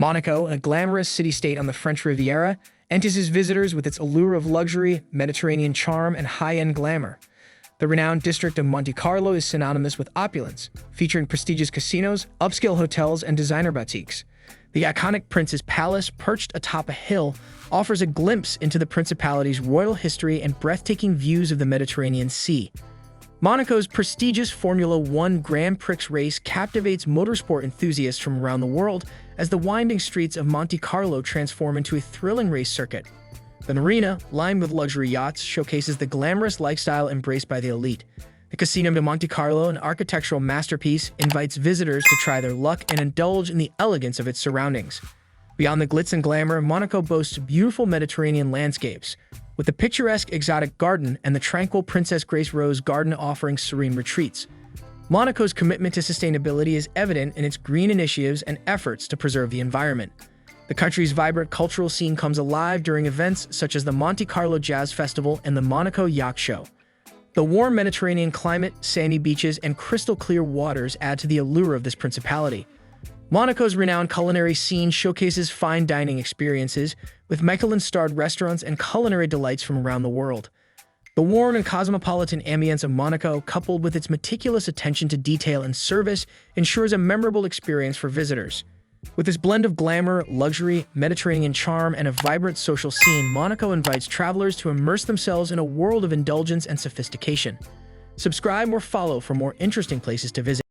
Monaco, a glamorous city-state on the French Riviera, entices visitors with its allure of luxury, Mediterranean charm, and high-end glamour. The renowned district of Monte Carlo is synonymous with opulence, featuring prestigious casinos, upscale hotels, and designer boutiques. The iconic Prince's Palace, perched atop a hill, offers a glimpse into the principality's royal history and breathtaking views of the Mediterranean Sea. Monaco's prestigious Formula One Grand Prix race captivates motorsport enthusiasts from around the world as the winding streets of Monte Carlo transform into a thrilling race circuit. The marina, lined with luxury yachts, showcases the glamorous lifestyle embraced by the elite. The Casino de Monte Carlo, an architectural masterpiece, invites visitors to try their luck and indulge in the elegance of its surroundings. Beyond the glitz and glamour, Monaco boasts beautiful Mediterranean landscapes, with the picturesque exotic garden and the tranquil Princess Grace Rose Garden offering serene retreats. Monaco's commitment to sustainability is evident in its green initiatives and efforts to preserve the environment. The country's vibrant cultural scene comes alive during events such as the Monte Carlo Jazz Festival and the Monaco Yacht Show. The warm Mediterranean climate, sandy beaches, and crystal-clear waters add to the allure of this principality. Monaco's renowned culinary scene showcases fine dining experiences, with Michelin-starred restaurants and culinary delights from around the world. The warm and cosmopolitan ambience of Monaco, coupled with its meticulous attention to detail and service, ensures a memorable experience for visitors. With its blend of glamour, luxury, Mediterranean charm, and a vibrant social scene, Monaco invites travelers to immerse themselves in a world of indulgence and sophistication. Subscribe or follow for more interesting places to visit.